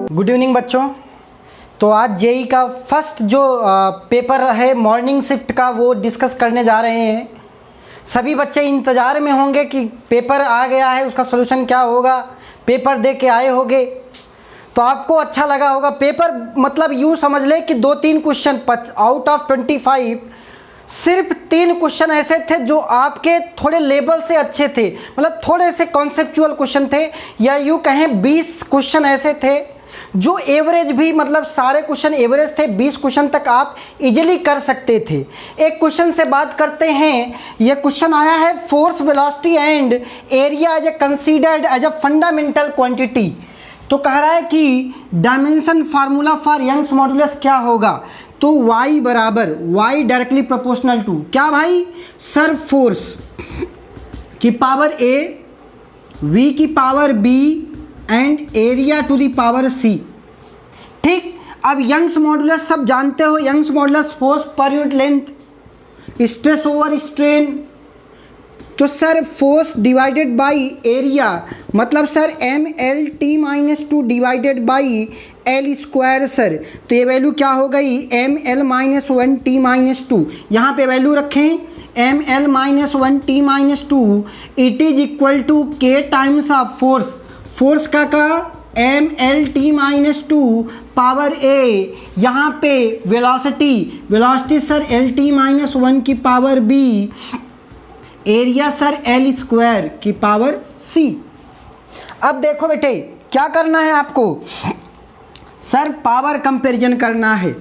Good evening बच्चों। तो आज जेई का फर्स्ट जो पेपर है मॉर्निंग शिफ्ट का वो डिस्कस करने जा रहे हैं। सभी बच्चे इंतज़ार में होंगे कि पेपर आ गया है, उसका सलूशन क्या होगा। पेपर दे के आए होंगे तो आपको अच्छा लगा होगा। पेपर मतलब यूँ समझ ले कि 2-3 क्वेश्चन आउट ऑफ 25 सिर्फ 3 क्वेश्चन ऐसे थे जो आपके थोड़े लेवल से अच्छे थे, मतलब थोड़े से कॉन्सेप्चुअल क्वेश्चन थे, या यूँ कहें 20 क्वेश्चन ऐसे थे जो एवरेज भी, मतलब सारे क्वेश्चन एवरेज थे। 20 क्वेश्चन तक आप इजीली कर सकते थे। एक क्वेश्चन से बात करते हैं। यह क्वेश्चन आया है, force velocity and area as a considered as a fundamental quantity. तो कह रहा है कि dimension formula for Young's modulus क्या होगा। तो y बराबर y डायरेक्टली प्रोपोर्शनल टू क्या भाई सर, फोर्स की पावर a, v की power b and area to the power c। ठीक, अब यंग्स मॉडुलस सब जानते हो। Young's modulus force per unit length, stress over strain. तो sir force divided by area मतलब sir mL/t-2 divided by L square sir. तो ये value क्या हो गई mL-1t-2। यहाँ पे वैल्यू रखें mL-1t-2 it is equal to k times of force. Force का mL/t-2 पावर a, यहाँ पे वेलोसिटी सर L/t-1 की power b, area sir L square की पावर c। अब देखो बेटे क्या करना है आपको, सर पावर कंपैरिजन करना है।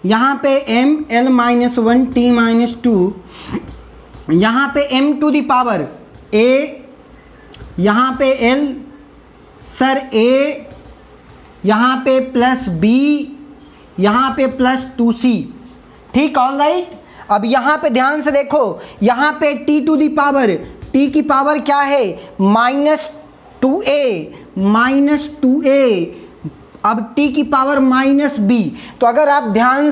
यहाँ पे mL-1t-2, यहाँ पे m to the power a, यहाँ पे l सर a, यहाँ पे प्लस b, यहाँ पे प्लस 2c। ठीक, ऑल राइट। अब यहाँ पे ध्यान से देखो, यहाँ पे t to the power, t की पावर क्या है -2a, अब t की पावर -b। तो अगर आप ध्यान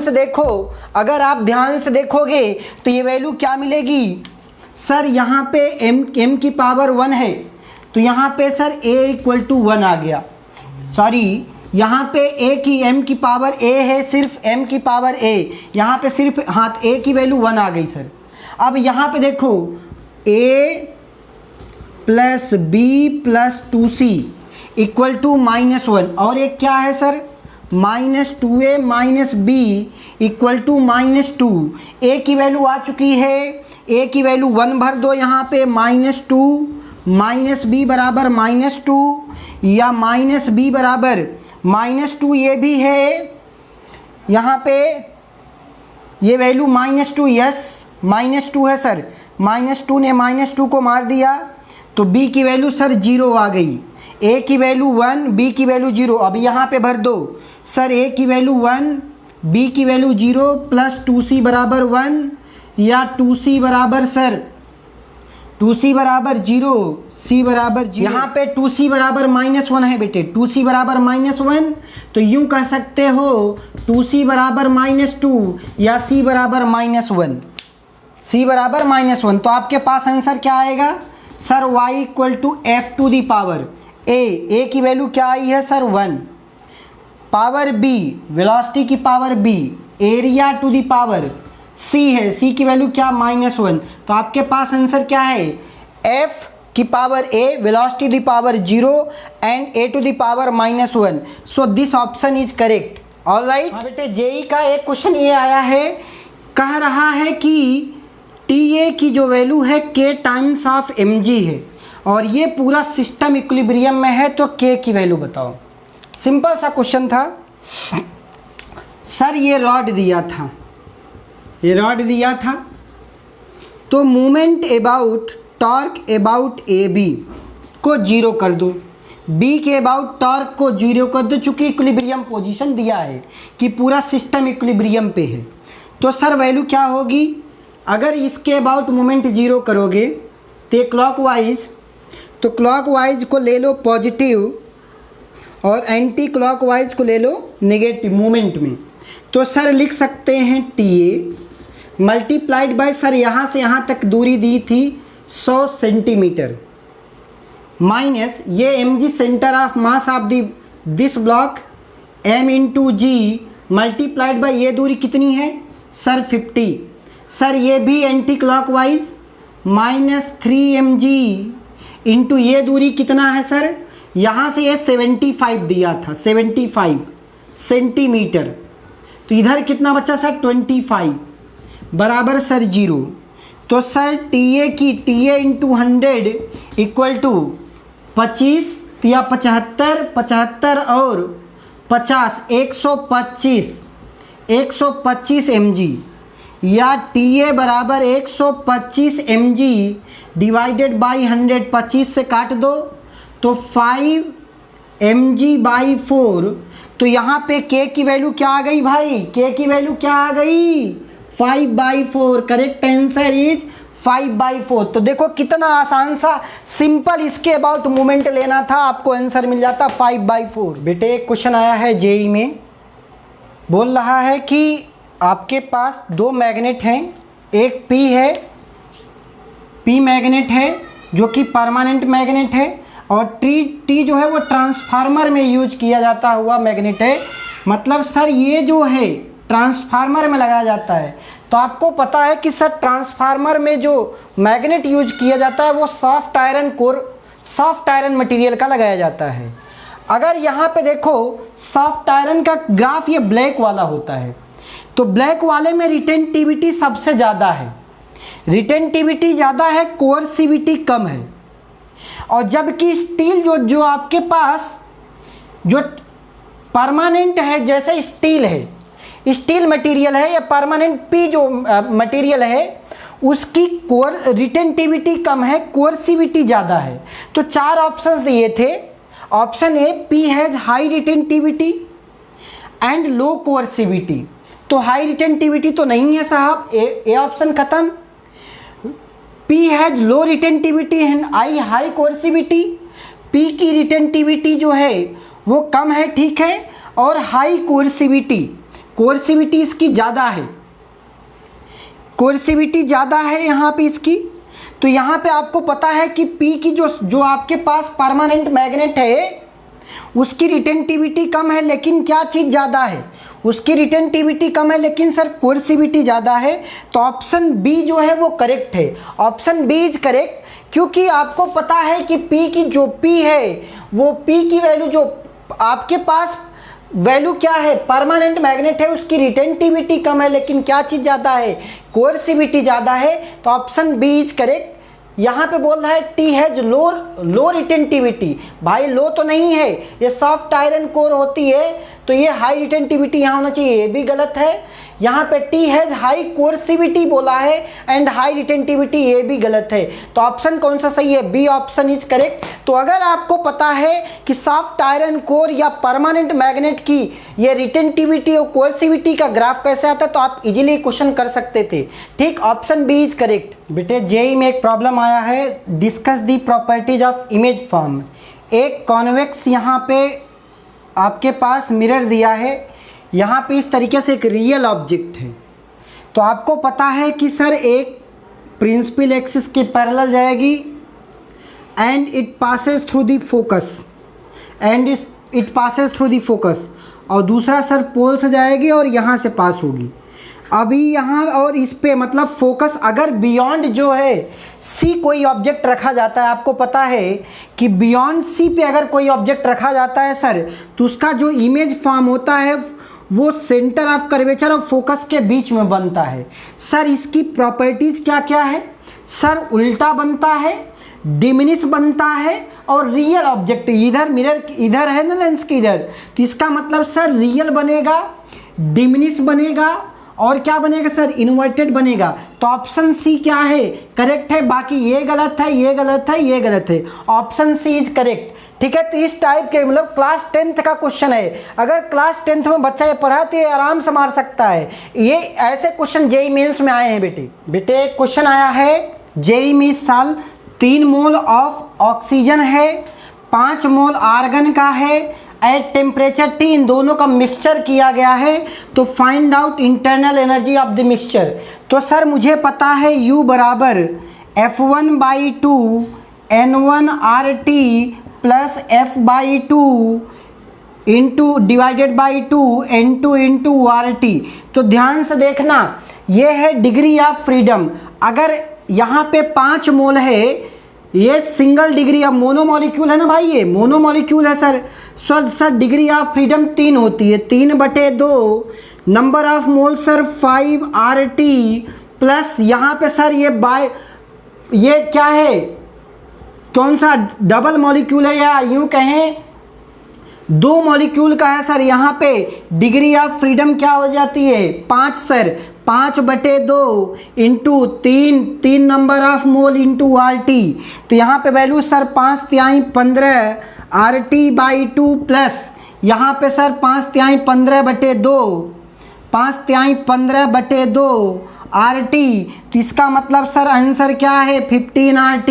से देखोगे तो ये वैल्यू क्या मिलेगी सर, यहाँ पे m की पावर 1 है तो यहाँ पे सर a इक्वल टू 1 आ गया। सॉरी, यहाँ पे a की m की पावर a है, सिर्फ m की पावर a, यहाँ पे सिर्फ हाँ a की वैल्यू 1 आ गई सर। अब यहाँ पे देखो a plus b plus 2c equal to -1, और एक क्या है sir -2a minus b equal to -2। a की वैल्यू आ चुकी है, a की वैल्यू 1 भर दो यहाँ पे, -2 माइनस b बराबर -2, या -b बराबर -2 ये भी है। यहाँ पे ये वैल्यू -2, यस -2 है सर, -2 ने -2 को मार दिया तो b की वैल्यू सर 0 आ गई। a की वैल्यू 1, b की वैल्यू 0। अब यहाँ पे भर दो सर, a की वैल्यू 1, b की वैल्यू 0, प्लस 2c बराबर 1, या 2c बराबर सर 2c बराबर 0, c बराबर 0। यहाँ पे 2c बराबर -1 है बेटे, 2c बराबर -1। तो यूँ कह सकते हो 2c बराबर -2 या c बराबर -1, c बराबर -1। तो आपके पास आंसर क्या आएगा sir, y equal to f to the power a की वैल्यू क्या आई है सर 1, पावर b वेलोसिटी की power b, area to the power c है, c की वैल्यू क्या -1। तो आपके पास आंसर क्या है f की power a, velocity the power 0 and a to the power -1। So this option is correct, all right. बेटे जेई का एक क्वेश्चन ये आया है, कह रहा है कि TA की जो वैल्यू है k टाइम्स ऑफ mg है, और ये पूरा सिस्टम इक्विलिब्रियम में है, तो k की वैल्यू बताओ। सिंपल सा क्वेश्चन था सर। ये रॉड दिया था, तो movement about torque about AB को 0 कर दो, B के अबाउट टॉर्क को 0 कर दो, चूँकि इक्विलिब्रियम पोजीशन दिया है कि पूरा सिस्टम इक्विलिब्रियम पे है। तो सर वैल्यू क्या होगी, अगर इसके अबाउट मूवमेंट 0 करोगे तो क्लॉकवाइज को ले लो पॉजिटिव और एंटी क्लॉकवाइज को ले लो नेगेटिव मूवमेंट में। तो सर लिख सकते हैं TA मल्टीप्लाइड बाय सर यहाँ से यहाँ तक दूरी दी थी 100 सेंटीमीटर, माइनस ये mg centre of mass of this block m into g multiplied by ये दूरी कितनी है सर 50। सर ये भी एंटी क्लॉकवाइज -3mg इंटू ये दूरी कितना है सर, यहाँ से ये 75 दिया था, 75 सेंटीमीटर, तो इधर कितना बचा सर 25 बराबर सर 0। तो sir TA into 100 equal to 25 या 75 और 50 125 mg, या TA बराबर 125 mg डिवाइडेड बाई 100, 25 से काट दो तो 5 mg/4। तो यहाँ पे K की वैल्यू क्या आ गई भाई, K की वैल्यू क्या आ गई 5/4। Correct answer is 5/4। तो देखो कितना आसान सा सिंपल इसके अबाउट मोमेंट लेना था, आपको आंसर मिल जाता 5/4। बेटे एक क्वेश्चन आया है जेई में, बोल रहा है कि आपके पास दो मैग्नेट हैं, एक P मैग्नेट है जो कि परमानेंट मैग्नेट है, और T जो है वो ट्रांसफार्मर में यूज किया जाता हुआ मैग्नेट है। मतलब सर ये जो है ट्रांसफार्मर में लगाया जाता है। तो आपको पता है कि सर ट्रांसफार्मर में जो मैग्नेट यूज किया जाता है वो सॉफ्ट आयरन मटेरियल का लगाया जाता है। अगर यहाँ पे देखो सॉफ्ट आयरन का ग्राफ ये ब्लैक वाला होता है, तो ब्लैक वाले में रिटेंटिविटी सबसे ज़्यादा है, रिटेंटिविटी ज़्यादा है, कोर्सिविटी कम है। और जबकि स्टील जो आपके पास जो परमानेंट है, जैसे स्टील है, स्टील मटेरियल है या परमानेंट P जो मटेरियल है, उसकी रिटेंटिविटी कम है, कोर्सिविटी ज़्यादा है। तो चार ऑप्शंस दिए थे। Option A P has high retentivity and low कोर्सिविटी, तो हाई रिटेंटिविटी तो नहीं है साहब, ए ऑप्शन खत्म। P has low retentivity and high कोर्सिविटी, P की रिटेंटिविटी जो है वो कम है, ठीक है, और हाई कोर्सिविटी इसकी ज़्यादा है, कोर्सिविटी ज़्यादा है यहाँ पे इसकी। तो यहाँ पे आपको पता है कि P की जो आपके पास परमानेंट मैग्नेट है उसकी रिटेंटिविटी कम है, लेकिन क्या चीज़ ज़्यादा है, उसकी रिटेंटिविटी कम है लेकिन सर कोर्सिविटी ज़्यादा है। तो ऑप्शन बी जो है वो करेक्ट है, ऑप्शन बी इज करेक्ट, क्योंकि आपको पता है कि P की जो P है वो P की वैल्यू जो आपके पास वैल्यू क्या है, परमानेंट मैग्नेट है, उसकी रिटेंटिविटी कम है लेकिन क्या चीज़ ज़्यादा है, कोर्सिविटी ज़्यादा है। तो ऑप्शन बी इज करेक्ट। यहाँ पे बोल रहा है T हैज लो रिटेंटिविटी, भाई लो तो नहीं है, ये सॉफ्ट आयरन कोर होती है, तो ये हाई रिटेंटिविटी यहाँ होना चाहिए, ये भी गलत है। यहाँ पे T हैज हाई कोर्सिविटी बोला है एंड हाई रिटेंटिविटी, ये भी गलत है। तो ऑप्शन कौन सा सही है, बी ऑप्शन इज करेक्ट। तो अगर आपको पता है कि सॉफ्ट आयरन कोर या परमानेंट मैग्नेट की ये रिटेंटिविटी और कोर्सिविटी का ग्राफ कैसे आता है, तो आप इजीली क्वेश्चन कर सकते थे, ठीक। Option B is correct. बेटे जेई में एक प्रॉब्लम आया है, discuss the properties of image form. एक कॉन्वेक्स यहाँ पे आपके पास मिरर दिया है, यहाँ पे इस तरीके से एक रियल ऑब्जेक्ट है। तो आपको पता है कि सर एक प्रिंसिपल एक्सिस के पैरेलल जाएगी and it passes through the focus, और दूसरा सर पोल से जाएगी और यहाँ से पास होगी। अभी यहाँ और इस पे मतलब फोकस अगर बियॉन्ड जो है सी कोई ऑब्जेक्ट रखा जाता है, आपको पता है कि बियॉन्ड सी पे अगर कोई ऑब्जेक्ट रखा जाता है सर, तो उसका जो इमेज फॉर्म होता है वो सेंटर ऑफ कर्वेचर और फोकस के बीच में बनता है। सर इसकी प्रॉपर्टीज़ क्या क्या है सर, उल्टा बनता है, डिमिनिश बनता है, और रियल ऑब्जेक्ट इधर मिरर इधर है ना लेंस के इधर, तो इसका मतलब सर रियल बनेगा, डिमिनिश बनेगा, और क्या बनेगा सर, इन्वर्टेड बनेगा। तो ऑप्शन सी क्या है, करेक्ट है। बाकी ये गलत है, ये गलत है, ये गलत है, ऑप्शन सी इज करेक्ट, ठीक है। तो इस टाइप के मतलब क्लास 10th का क्वेश्चन है, अगर क्लास 10th में बच्चा ये पढ़ा तो ये आराम से मार सकता है। ये ऐसे क्वेश्चन जेई मेंस में आए हैं बेटे एक क्वेश्चन आया है जेई में इस साल, 3 मोल ऑफ ऑक्सीजन है, 5 मोल आर्गन का है, एट टेम्परेचर T, इन दोनों का मिक्सचर किया गया है। तो find out internal energy of the mixture. तो सर मुझे पता है U बराबर F1/2 N1RT plus F/2 into divided by 2 N2 into RT। तो ध्यान से देखना, ये है डिग्री ऑफ फ्रीडम। अगर यहाँ पे 5 मोल है, ये सिंगल डिग्री ऑफ मोनोमोलिक्यूल है ना भाई, ये मोनोमोलिक्यूल है sir. Sir degree of freedom 3 होती है, 3/2। Number of mole sir 5 RT plus यहाँ पे सर ये क्या है, कौन सा डबल मॉलिक्यूल है या यूँ कहें 2 मॉलिक्यूल का है सर। यहाँ पे डिग्री ऑफ फ्रीडम क्या हो जाती है 5 sir, 5/2 into 3 number of mole into RT। तो यहाँ पे वैल्यू सर 5×3 15 RT/2 प्लस यहाँ पे सर 5×3 15/2 5×3 15/2 RT। तो इसका मतलब सर आंसर क्या है 15 RT।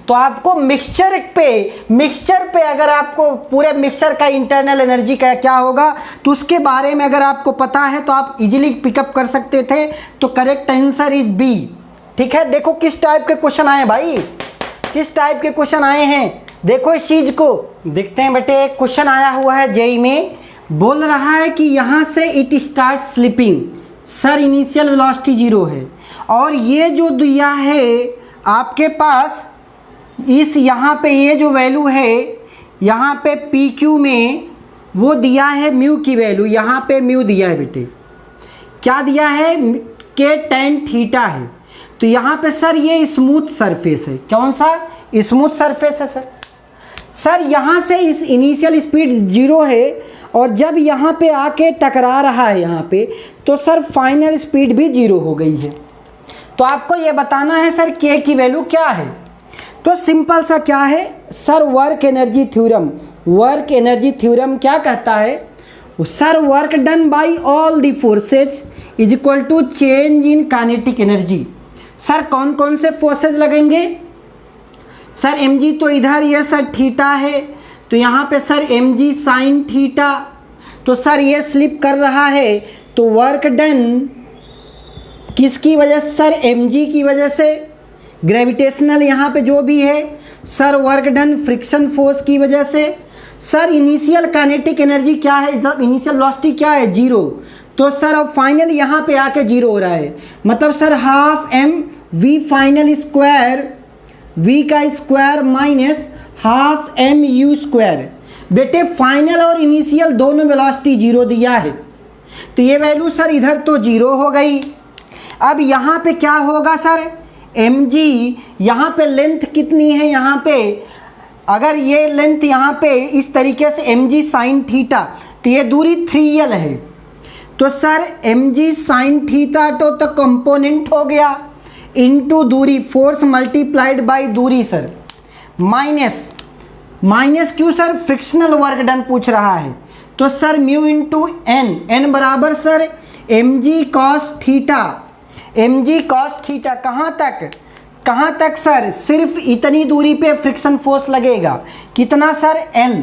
तो आपको मिक्सचर पे अगर आपको पूरे मिक्सचर का इंटरनल एनर्जी का क्या होगा तो उसके बारे में अगर आपको पता है तो आप इजीली पिकअप कर सकते थे। तो करेक्ट आंसर इज बी। ठीक है, देखो किस टाइप के क्वेश्चन आए भाई, किस टाइप के क्वेश्चन आए हैं, देखो इस चीज को देखते हैं बेटे। एक क्वेश्चन आया हुआ है जेई में, बोल रहा है कि यहाँ से it start slipping. Sir initial velocity 0 है और ये जो दिया है आपके पास इस यहाँ पे ये जो वैल्यू है यहाँ पे PQ में वो दिया है म्यू की वैल्यू, यहाँ पे म्यू दिया है बेटे, क्या दिया है के tan थीटा है। तो यहाँ पे सर ये स्मूथ सरफेस है, कौन सा स्मूथ सरफेस है सर। सर यहाँ से इस इनिशियल स्पीड 0 है और जब यहाँ पे आके टकरा रहा है यहाँ पे तो सर फाइनल स्पीड भी 0 हो गई है। तो आपको ये बताना है सर के की वैल्यू क्या है। तो सिंपल सा क्या है सर, वर्क एनर्जी थ्योरम क्या कहता है sir, work done by all the forces is equal to change in kinetic energy. Sir कौन कौन से फोर्सेज लगेंगे सर, mg तो इधर ये सर थीटा है, तो यहाँ पे सर mg साइन थीटा। तो सर ये स्लिप कर रहा है तो वर्क डन किसकी वजह से सर, mg की वजह से, ग्रेविटेशनल यहाँ पे जो भी है sir, work done friction force की वजह से। सर इनिशियल काइनेटिक एनर्जी क्या है, जब इनिशियल वेलोसिटी क्या है 0, तो सर अब फाइनल यहाँ पे आके 0 हो रहा है, मतलब sir half m v final square v का square minus half m u square. बेटे फाइनल और इनिशियल दोनों वेलोसिटी 0 दिया है, तो ये वैल्यू सर इधर तो 0 हो गई। अब यहाँ पे क्या होगा सर, mg यहाँ पे लेंथ कितनी है, यहाँ पे अगर ये लेंथ यहाँ पे इस तरीके से mg साइन थीटा, तो ये दूरी 3l है। तो सर mg साइन थीटा तो कंपोनेंट हो गया इनटू दूरी, फोर्स मल्टीप्लाइड बाय दूरी सर, माइनस क्यों सर, फ्रिक्शनल वर्क डन पूछ रहा है। तो सर म्यू इंटू n बराबर सर mg कॉस थीटा, कहाँ तक सर, सिर्फ इतनी दूरी पे फ्रिक्शन फोर्स लगेगा, कितना सर l,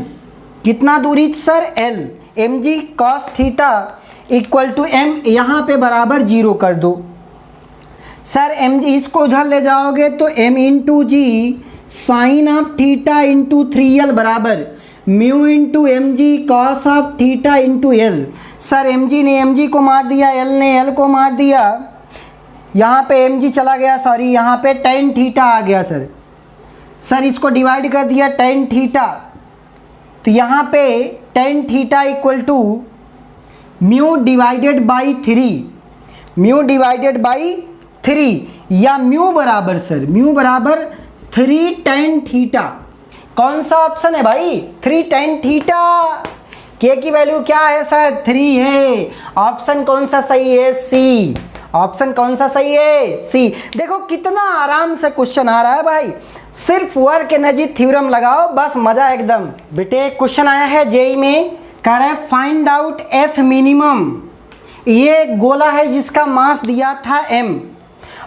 कितना दूरी sir l, mg cos theta equal to m, यहाँ पे बराबर 0 कर दो सर। mg इसको उधर ले जाओगे तो m into g sine of theta into 3l बराबर mu into mg cos of theta into l। Sir mg ने mg को मार दिया, l ने l को मार दिया, यहाँ पे mg चला गया, सॉरी यहाँ पे tan थीटा आ गया सर इसको डिवाइड कर दिया tan थीटा, तो यहाँ पे tan theta equal to mu divided by 3 या म्यू बराबर सर, म्यू बराबर 3 tan थीटा। कौन सा ऑप्शन है भाई, 3 tan थीटा। के की वैल्यू क्या है सर, 3 है। ऑप्शन कौन सा सही है, सी। ऑप्शन कौन सा सही है, सी। देखो कितना आराम से क्वेश्चन आ रहा है भाई, सिर्फ वर्क एनर्जी थ्योरम लगाओ बस मजा एकदम। बेटे क्वेश्चन आया है जेई में, कह रहा है फाइंड आउट एफ मिनिमम। ये गोला है जिसका मास दिया था m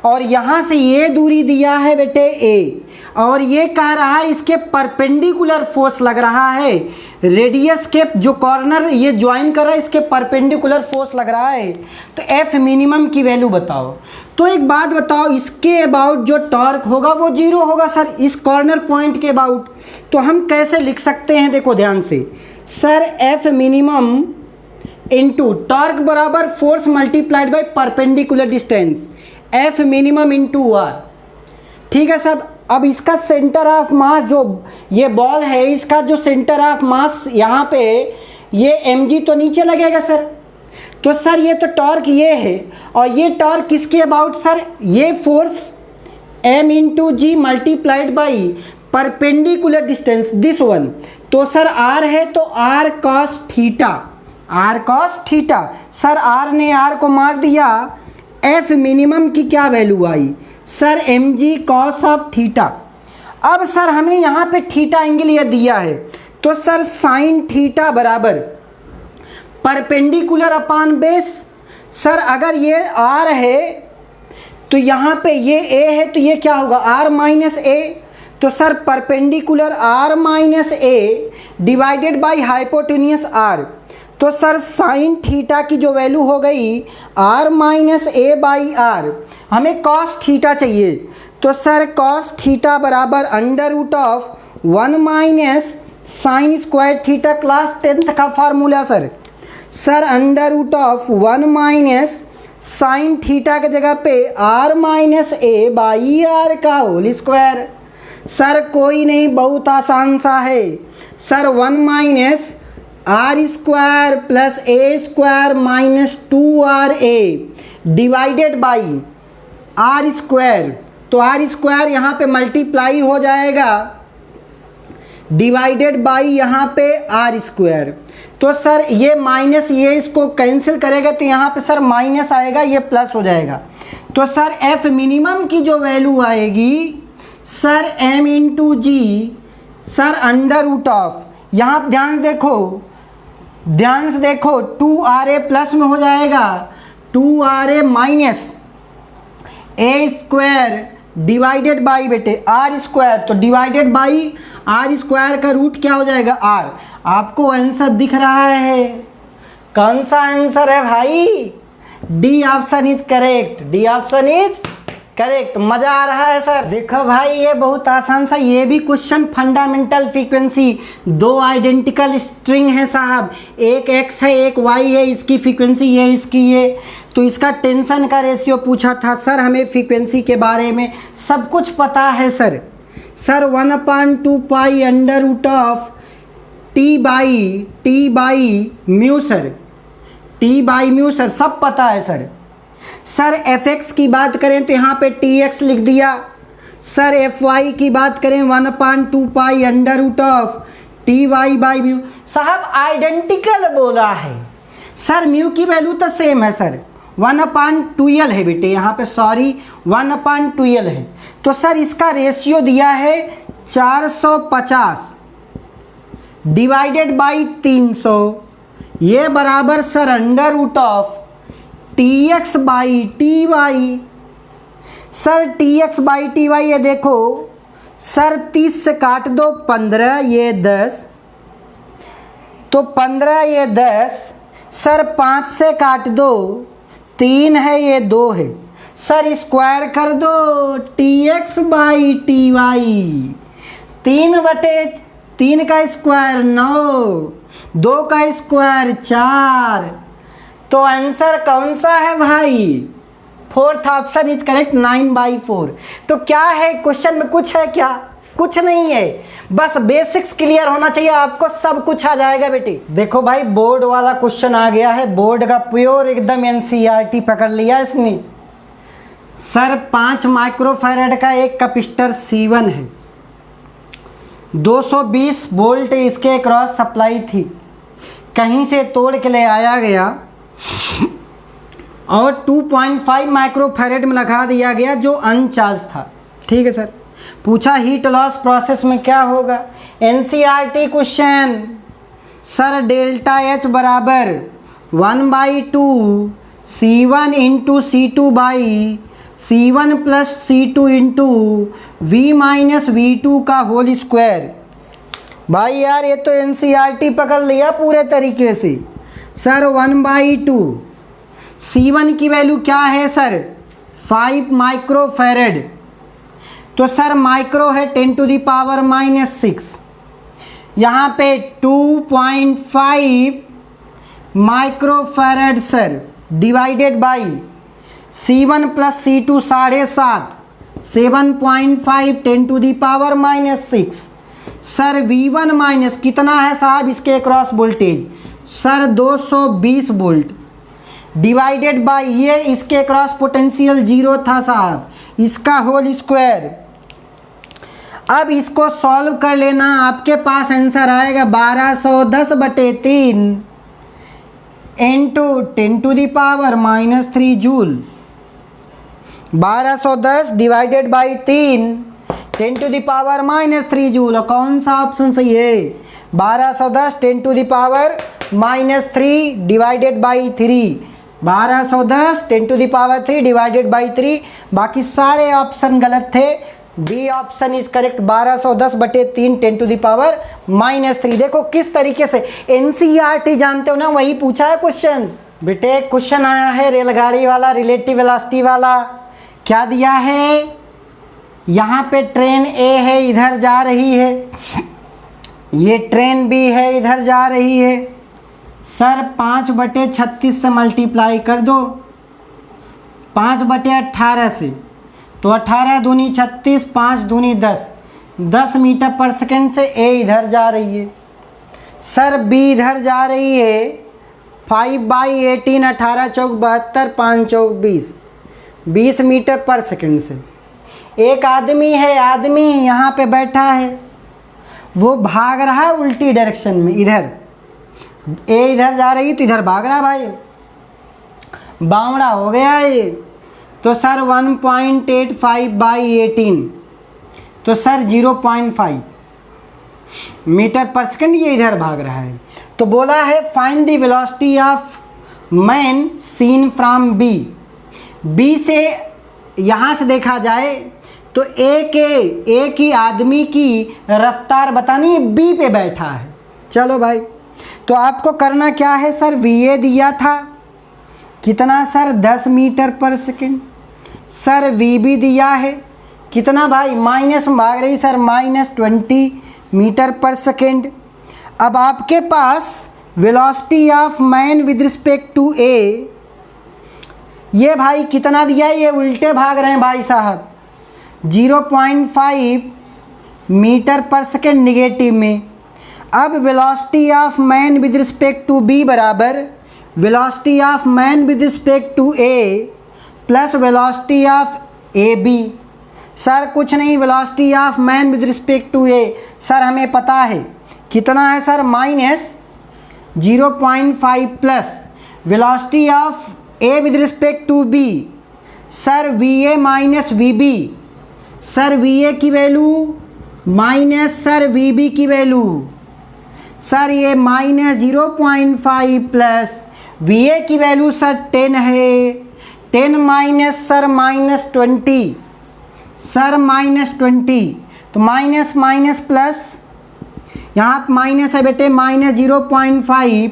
और यहाँ से ये दूरी दिया है बेटे a, और ये कह रहा है इसके परपेंडिकुलर फोर्स लग रहा है, रेडियस के जो कॉर्नर ये ज्वाइन कर रहा है इसके परपेंडिकुलर फोर्स लग रहा है। तो एफ मिनिमम की वैल्यू बताओ। तो एक बात बताओ, इसके अबाउट जो टॉर्क होगा वो 0 होगा सर, इस कॉर्नर पॉइंट के अबाउट। तो हम कैसे लिख सकते हैं, देखो ध्यान से sir F minimum into torque बराबर force multiplied by perpendicular distance, F minimum into R. ठीक है सर। अब इसका सेंटर ऑफ मास, जो ये बॉल है, इसका जो सेंटर ऑफ मास यहाँ पे ये mg तो नीचे लगेगा सर। तो सर ये तो टॉर्क ये है, और ये टॉर्क किसके अबाउट सर, ये force m into g multiplied by perpendicular distance this one. तो सर r है तो r cos theta, r cos theta. Sir r ने r को मार दिया, f मिनिमम की क्या value I sir mg cos of theta. अब सर हमें यहाँ पे थीटा एंगल ये दिया है, तो सर साइन थीटा बराबर परपेंडिकुलर अपान बेस। सर अगर ये r है तो यहाँ पे ये a है, तो ये क्या होगा r माइनस a। तो sir perpendicular r minus a divided by hypotenuse r। तो सर साइन थीटा की जो वैल्यू हो गई r minus a by r। हमें कॉस थीटा चाहिए, तो सर कॉस थीटा बराबर under root of 1 minus sine square theta, class 10th का formula sir. Sir under root of 1 minus sine theta के जगह पे r minus a by r का whole square. Sir कोई नहीं, बहुत आसान सा है sir. 1 minus r square plus a square minus 2ra divided by r square. तो आर स्क्वायर यहाँ पे मल्टीप्लाई हो जाएगा डिवाइडेड बाई यहाँ पे आर स्क्वायर। तो सर ये माइनस ये इसको कैंसिल करेगा, तो यहाँ पे सर माइनस आएगा, ये प्लस हो जाएगा। तो सर एफ मिनिमम की जो वैल्यू आएगी sir m into g sir under root of, यहाँ ध्यान से देखो 2ra प्लस में हो जाएगा 2ra minus A square divided by बेटे आर स्क्वायर। तो डिवाइडेड बाई आर स्क्वायर का रूट क्या हो जाएगा आर। आपको आंसर दिख रहा है, कौन सा आंसर है भाई, D option is correct, D option is correct. मज़ा आ रहा है सर। देखो भाई ये बहुत आसान सा, ये भी क्वेश्चन फंडामेंटल फ्रीक्वेंसी, दो आइडेंटिकल स्ट्रिंग है साहब, एक x है एक y है, इसकी फ्रीक्वेंसी ये इसकी ये, तो इसका टेंशन का रेशियो पूछा था सर। हमें फ्रीक्वेंसी के बारे में सब कुछ पता है sir. Sir 1/2 pi under root of t by mu sir, t by mu sir सब पता है सर। सर fx की बात करें तो यहाँ पे tx लिख दिया। सर fy की बात करें 1/2 pi under root of t y by mu. साहब आइडेंटिकल बोला है सर, म्यू की वैल्यू तो सेम है सर, 1/2l है बेटे यहाँ पे, सॉरी 1/2l है। तो सर इसका रेशियो दिया है 450 डिवाइडेड बाई 300, ये बराबर sir under root of tx by t y. Sir tx by t y ये देखो सर 30 से काट दो 15, ये 10, तो 15 ये 10, सर 5 से काट दो 3 है ये 2 है, सर स्क्वायर कर दो tx बाई टी वाई। 3/3 का स्क्वायर 9, 2 का स्क्वायर 4। तो आंसर कौन सा है भाई, फोर्थ ऑप्शन इज करेक्ट 9/4। तो क्या है क्वेश्चन में, कुछ है क्या, कुछ नहीं है, बस बेसिक्स क्लियर होना चाहिए आपको, सब कुछ आ जाएगा बेटे। देखो भाई बोर्ड वाला क्वेश्चन आ गया है, बोर्ड का प्योर एकदम एनसीईआरटी पकड़ लिया इसने। सर 5 माइक्रोफैराड का एक कैपेसिटर C1 है, 220 वोल्ट इसके क्रॉस सप्लाई थी, कहीं से तोड़ के ले आया गया और 2.5 माइक्रोफैराड में लगा दिया गया जो अनचार्ज था। ठीक है सर। पूछा हीट लॉस प्रोसेस में क्या होगा, NCERT question. Sir delta H बराबर 1/2 C1 into C2 by C1 plus C2 into V minus V2 का होल स्क्वायर। भाई यार ये तो एनसीईआरटी पकड़ लिया पूरे तरीके से। सर 1/2 C1 की वैल्यू क्या है सर 5 माइक्रोफैराड, तो सर माइक्रो है 10⁻⁻⁶, यहाँ पे 2.5 microfarad sir divided by C1 plus C2 7.5 7.5 10⁻⁻6 sir V1 minus कितना है साहब इसके across voltage sir 220 volt divided by ये इसके अक्रॉस पोटेंशियल 0 था साहब, इसका होल स्क्वायर। अब इसको सॉल्व कर लेना, आपके पास आंसर आएगा 1210/3 into 10⁻³ joule. 1210 divided by 3 10⁻³ joule. और कौन सा ऑप्शन सही है? 1210 10⁻³ डिवाइडेड बाई 3 1210 10⁻³ डिवाइडेड बाई 3। बाकी सारे ऑप्शन गलत थे। बी ऑप्शन इज करेक्ट 1210/3 10⁻³ देखो किस तरीके से एनसीईआरटी जानते हो ना, वही पूछा है क्वेश्चन। बेटे क्वेश्चन आया है रेलगाड़ी वाला, रिलेटिव वेलोसिटी वाला। क्या दिया है? यहाँ पे ट्रेन ए है इधर जा रही है, ये ट्रेन बी है इधर जा रही है। सर 5/36 से मल्टीप्लाई कर दो 5/18 से, तो 18 दूनी 36 5 दूनी 10 10 मीटर पर सेकंड से ए इधर जा रही है। सर बी इधर जा रही है 5/18 18 चौक 72 5 चौक 20 20 मीटर पर सेकंड से। एक आदमी है, आदमी यहाँ पे बैठा है, वो भाग रहा है उल्टी डायरेक्शन में, इधर ए इधर जा रही तो इधर भाग रहा भाई, बावड़ा हो गया ये। तो सर 1.85/18 तो सर 0.5 मीटर पर सेकंड ये इधर भाग रहा है। तो बोला है find the velocity of man seen from B. B से यहाँ से देखा जाए तो एक ही आदमी की रफ्तार बतानी है, बी पे बैठा है। चलो भाई, तो आपको करना क्या है सर, वी ए दिया था कितना सर 10 मीटर पर सेकंड। सर वी बी दिया है कितना भाई, माइनस भाग रही सर -20 मीटर पर सेकंड। अब आपके पास velocity of man with respect to A, ये भाई कितना दिया है, ये उल्टे भाग रहे हैं भाई साहब, 0.5 मीटर पर सेकंड निगेटिव में। अब velocity of man with respect to B बराबर velocity of man with respect to A plus velocity of A B. Sir कुछ नहीं, velocity of man with respect to A sir हमें पता है कितना है sir, -0.5 plus velocity of A with respect to B sir V A minus V B. Sir V A की value minus sir V B की value, sir ये -0.5 plus we A की value sir 10 है, 10 माइनस सर -20 सर -20, तो minus minus plus, यहाँ minus है बेटे -0.5,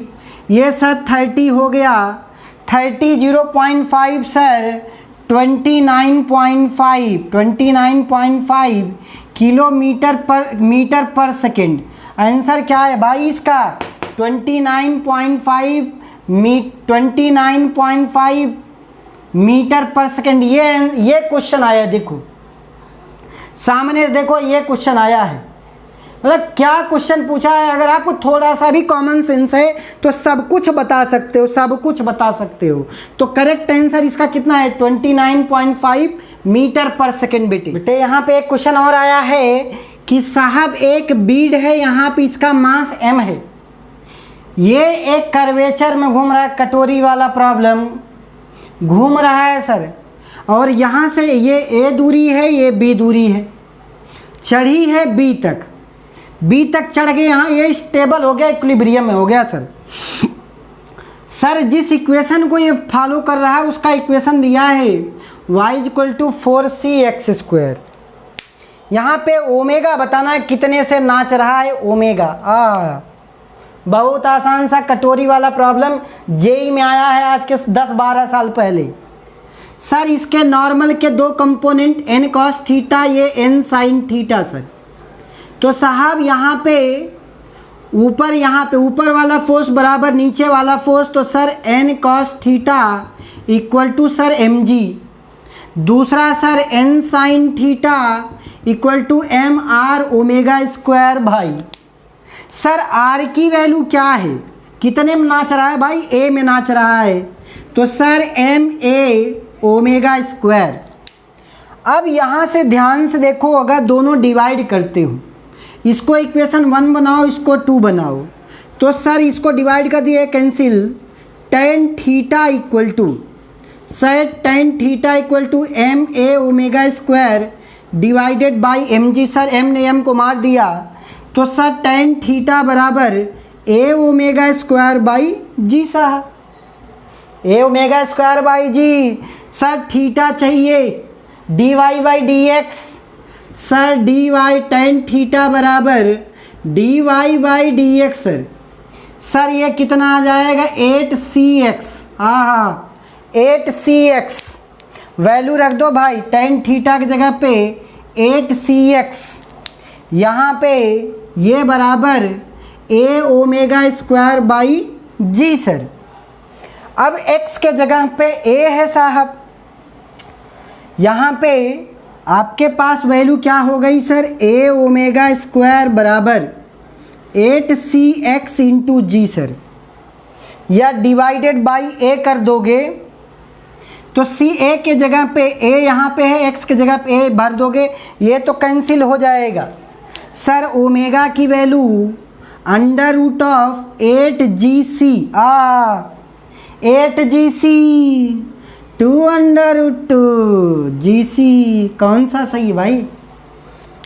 ये सर 30 हो गया, 30 0.5 सर 29.5 मीटर पर सेकेंड। आंसर क्या है भाई इसका 29.5 मीटर पर सेकेंड। ये क्वेश्चन आया, देखो सामने देखो ये क्वेश्चन आया है, मतलब क्या क्वेश्चन पूछा है। अगर आपको थोड़ा सा भी कॉमन सेंस है तो सब कुछ बता सकते हो, सब कुछ बता सकते हो। तो करेक्ट आंसर इसका कितना है 29.5 मीटर पर सेकेंड। बेटे यहाँ पे एक क्वेश्चन और आया है कि साहब एक बीड है, यहाँ पे इसका मास m है, ये एक कर्वेचर में घूम रहा है, कटोरी वाला प्रॉब्लम घूम रहा है सर, और यहाँ से ये a दूरी है, ये b दूरी है, चढ़ी है b तक चढ़ गए, यहाँ ये स्टेबल हो गया, इक्विलिब्रियम में हो गया सर। सर जिस इक्वेशन को ये फॉलो कर रहा है उसका इक्वेशन दिया है y = 4cx²। यहाँ पे ओमेगा बताना है कितने से नाच रहा है ओमेगा। बहुत आसान सा कटोरी वाला प्रॉब्लम जेई में आया है आज के 10-12 साल पहले। सर इसके नॉर्मल के दो कंपोनेंट n cos थीटा, ये n sin थीटा सर। तो साहब यहाँ पे ऊपर यहाँ पे ऊपर वाला फोर्स बराबर नीचे वाला फोर्स, तो sir n cos theta equal to sir mg। दूसरा sir n sin theta equal to m r omega square भाई। सर r की वैल्यू क्या है, कितने में नाच रहा है भाई, a में नाच रहा है, तो sir m a omega square. अब यहाँ से ध्यान से देखो, अगर दोनों डिवाइड करते हो, इसको इक्वेशन 1 बनाओ, इसको 2 बनाओ, तो सर इसको डिवाइड कर दिए cancel, tan theta equal to sir tan theta equal to M A omega square divided by M G. Sir M ने एम को मार दिया, तो सर टेन थीटा बराबर A omega square by G साहब, A omega square by G. Sir theta चाहिए, D Y by D X, sir D Y tan theta बराबर D Y by D X. Sir ये कितना आ जाएगा, 8cx। हाँ 8cx value रख दो भाई, टेन थीटा की जगह पे 8cx, यहाँ पे ये बराबर A omega square by G. Sir अब x के जगह पे a है साहब, यहाँ पे आपके पास वैल्यू क्या हो गई सर, ए ओमेगा स्क्वायर बराबर 8cx इंटू जी। सर या डिवाइडेड बाई a कर दोगे तो सी ए के जगह पे a यहाँ पे है, x के जगह पे a भर दोगे, ये तो कैंसिल हो जाएगा। सर ओमेगा की value under root of 8gc 8gc 2 under root 2 gc, कौन सा सही है भाई,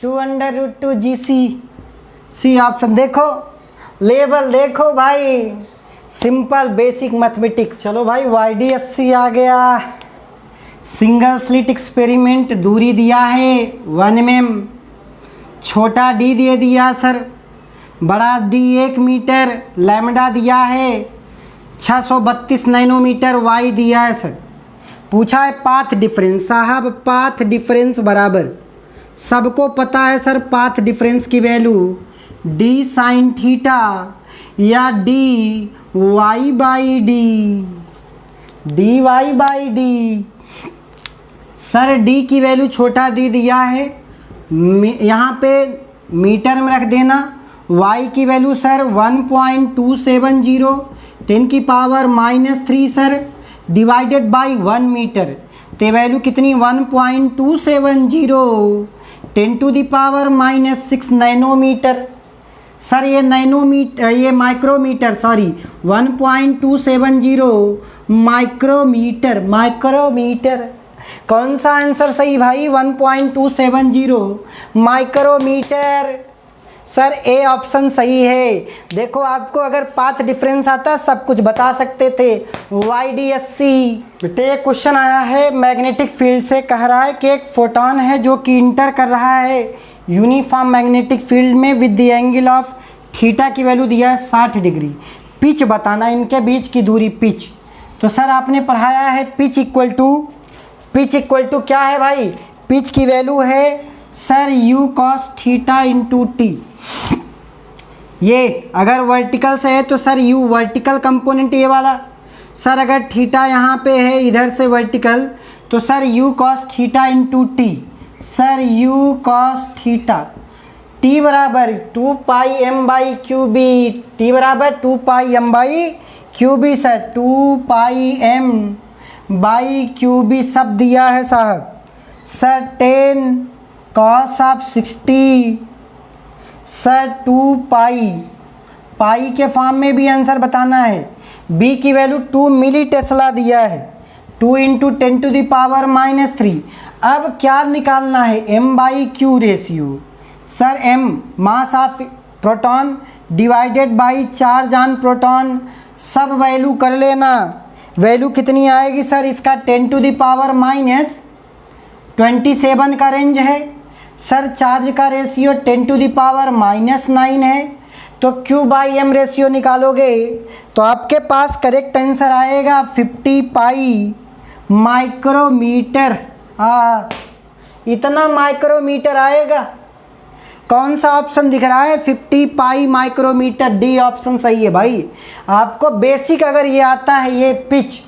2 under root 2 gc, C option. देखो लेवल देखो भाई, सिंपल बेसिक मैथमेटिक्स। चलो भाई YDSC आ गया, सिंगल स्लिट एक्सपेरिमेंट, दूरी दिया है 1 mm, छोटा d दे दिया सर, बड़ा d 1 मीटर, लैम्डा दिया है 632 नैनोमीटर, y दिया है सर। पूछा है पाथ डिफरेंस, साहब पाथ डिफरेंस बराबर सबको पता है सर, पाथ डिफरेंस की वैल्यू d साइन थीटा या d Y by d Y by d. Sir d की वैल्यू छोटा d दिया है, यहाँ पे मीटर में रख देना, y की वैल्यू सर 1.270 10 की power -3 sir divided by 1 metre, तो वैल्यू कितनी 1.270 10 to the power -6 nanometre. Sir ये नैनोमीटर, ये माइक्रोमीटर, सॉरी 1.270 माइक्रोमीटर। कौन सा आंसर सही भाई, 1.270 माइक्रोमीटर। सर ए ऑप्शन सही है। देखो आपको अगर पाथ डिफरेंस आता सब कुछ बता सकते थे। YDSC बेटे क्वेश्चन आया है मैग्नेटिक फील्ड से, कह रहा है कि एक फोटोन है जो कि इंटर कर रहा है यूनिफॉर्म मैग्नेटिक फील्ड में with the angle of theta की वैल्यू दिया है 60 डिग्री। पिच बताना, इनके बीच की दूरी पिच। तो सर आपने पढ़ाया है पिच इक्वल टू क्या है भाई, पिच की वैल्यू है sir u cos theta into T. ये अगर वर्टिकल से है तो सर u वर्टिकल कंपोनेंट ये वाला, सर अगर थीटा यहाँ पे है इधर से वर्टिकल तो sir u cos theta into t. Sir u cos theta t बराबर 2 pi m by q B, t बराबर 2 pi m by q B. Sir 2 pi m by q B सब दिया है साहब। Sir 10 cos of 60, sir 2 pi के form में भी answer बताना है। b की वैल्यू 2 मिली टेस्ला दिया है, 2 इंटू 10 टू दी पावर -3। अब क्या निकालना है, m by Q ratio. Sir m mass of proton divided by charge on proton, सब वैल्यू कर लेना। वैल्यू कितनी आएगी सर, इसका 10 टू दी पावर -27 का रेंज है। सर चार्ज का रेशियो 10 टू दी पावर -9 है, तो Q बाई M रेशियो निकालोगे तो आपके पास करेक्ट आंसर आएगा 50 पाई माइक्रोमीटर। हाँ इतना माइक्रोमीटर आएगा। कौन सा ऑप्शन दिख रहा है? 50 पाई माइक्रोमीटर, डी ऑप्शन सही है भाई। आपको बेसिक अगर ये आता है, ये pitch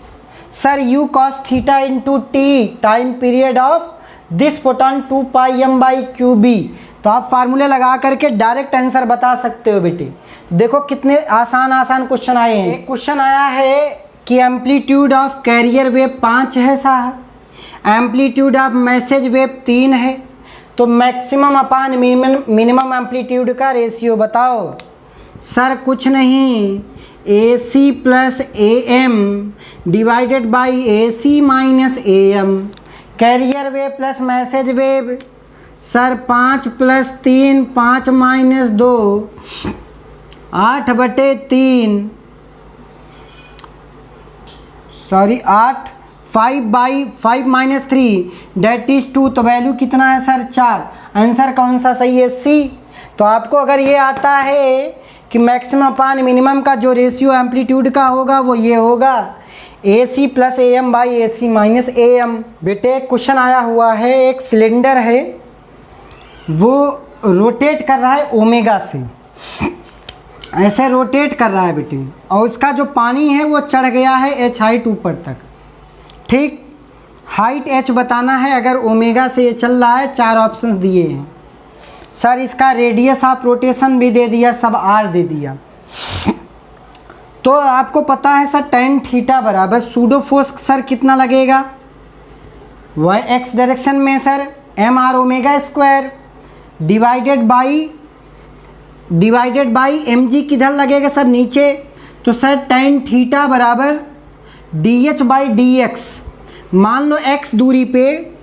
sir u cos theta into t time period of this photon 2 pi m by q B, तो आप फार्मूले लगा करके डायरेक्ट आंसर बता सकते हो बेटे। देखो कितने आसान क्वेश्चन आए हैं। एक क्वेश्चन आया है कि एम्पलीट्यूड ऑफ कैरियर वेव 5 है साहब, एम्पलीट्यूड ऑफ मैसेज वेव 3 है, तो मैक्सिमम अपान मिनिमम एम्पलीट्यूड का रेशियो बताओ। सर कुछ नहीं, AC plus AM divided by AC minus AM, carrier wave plus message wave. Sir 5 plus 3, 5 minus 2, 8/3, sorry 8, 5 minus 3 that is 2, तो वैल्यू कितना है सर? 4। आंसर कौन सा सही है? सी। तो आपको अगर ये आता है कि मैक्सिमम अपान मिनिमम का जो रेशियो एम्पलीट्यूड का होगा वो ये होगा AC plus AM by AC minus AM। बेटे क्वेश्चन आया हुआ है, एक सिलेंडर है वो रोटेट कर रहा है ओमेगा से, ऐसे रोटेट कर रहा है बेटे, और उसका जो पानी है वो चढ़ गया है h हाइट ऊपर तक, ठीक। हाइट h बताना है, अगर ओमेगा से ये चल रहा है, 4 ऑप्शंस दिए हैं सर। इसका रेडियस ऑफ रोटेशन भी दे दिया, सब r दे दिया। तो आपको पता है सर tan थीटा बराबर सूडो फोर्स सर कितना लगेगा? वह x डायरेक्शन में sir mr omega square divided by mg किधर लगेगा सर? नीचे। तो सर tan थीटा बराबर dh बाई dx, मान लो x दूरी पे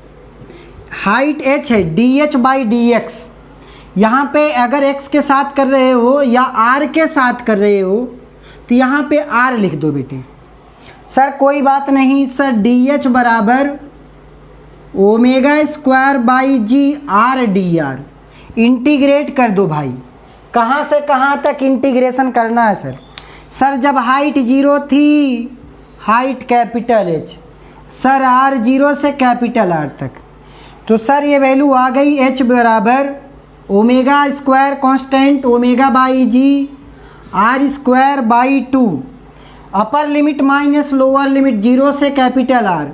हाइट h है, dh बाई dx। यहाँ पे अगर x के साथ कर रहे हो या r के साथ कर रहे हो तो यहाँ पे r लिख दो बेटे। सर कोई बात नहीं सर, dh बराबर omega square by g r dr, integrate कर दो भाई। कहाँ से कहाँ तक इंटीग्रेशन करना है सर? सर जब हाइट 0 थी, height capital H, sir r 0 से कैपिटल R तक, तो सर ये वैल्यू आ गई h बराबर omega square constant omega by g r square by 2, upper limit minus lower limit 0 से कैपिटल R,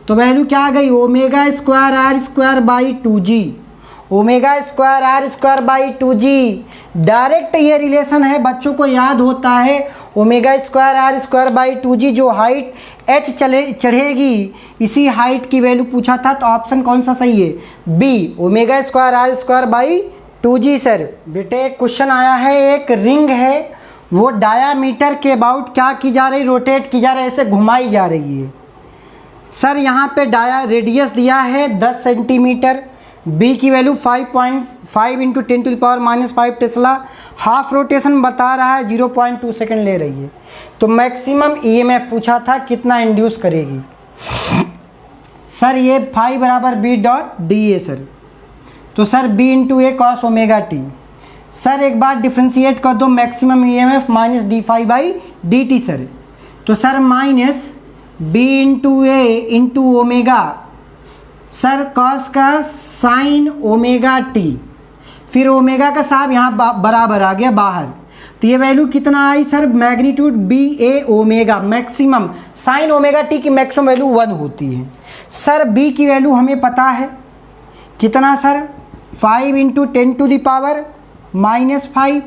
तो वैल्यू क्या आ गई? Omega square r square by 2g, omega square r square by 2g। Direct ये relation है, बच्चों को याद होता है, omega square r square by 2g, जो हाइट h चढ़ेगी इसी हाइट की वैल्यू पूछा था, तो ऑप्शन कौन सा सही है? B, omega square r square by 2g। Sir बेटे क्वेश्चन आया है, एक रिंग है वो डायामीटर के अबाउट क्या की जा रही? रोटेट की जा रही है, ऐसे घुमाई जा रही है। सर यहाँ पे रेडियस दिया है 10 सेंटीमीटर, बी की value 5.5 into 10 to the power minus 5 tesla, half rotation बता रहा है, 0.2 सेकेंड ले रही है। तो मैक्सिमम EMF पूछा था कितना इंड्यूस करेगी? सर ये फाई बराबर B dot d A sir, तो sir B into A cos omega t. Sir एक बार डिफ्रेंशिएट कर दो, maximum EMF minus d phi by d t sir, तो sir minus B into A into omega, sir cos का sine omega t, फिर omega का साहब यहाँ बराबर आ गया बाहर, तो ये वैल्यू कितना आई sir? Magnitude B A omega, maximum sine omega T की मैक्सिमम वैल्यू 1 होती है। सर बी की वैल्यू हमें पता है कितना sir? 5 into 10 to the power minus 5,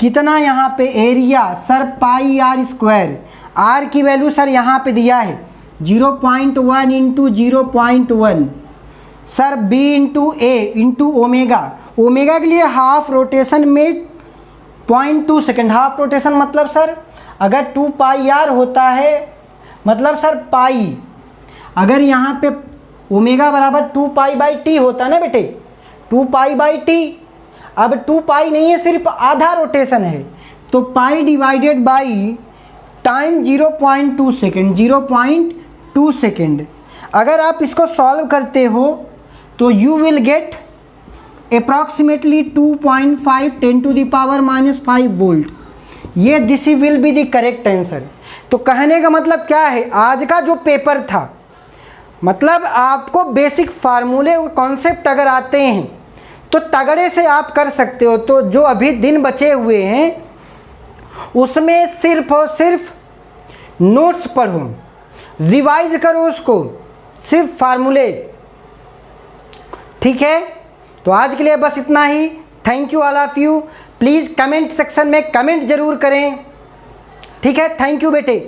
कितना यहाँ पे area? Sir pi r square, r की वैल्यू सर यहाँ पे दिया है 0.1 into 0.1, sir B into A into omega, omega के लिए हाफ रोटेशन में 0.2 सेकेंड, हाफ रोटेशन मतलब सर अगर 2 पाई आर होता है, मतलब सर पाई, अगर यहाँ पे ओमेगा बराबर 2 पाई बाई टी होता है ना बेटे, 2 पाई बाई टी, अब 2 पाई नहीं है, सिर्फ आधा रोटेशन है, तो pi divided by time 0.2 second, 0.2 second. अगर आप इसको सॉल्व करते हो तो you will get approximately 2.5 10 to the power minus 5 volt. ये this will be the correct answer. तो कहने का मतलब क्या है, आज का जो पेपर था, मतलब आपको बेसिक फार्मूले कॉन्सेप्ट अगर आते हैं तो तगड़े से आप कर सकते हो। तो जो अभी दिन बचे हुए हैं उसमें सिर्फ और सिर्फ नोट्स पढ़ो, रिवाइज करो उसको, सिर्फ फार्मूले। ठीक है, तो आज के लिए बस इतना ही। Thank you all of you. Please comment section में कमेंट ज़रूर करें। ठीक है, थैंक यू बेटे।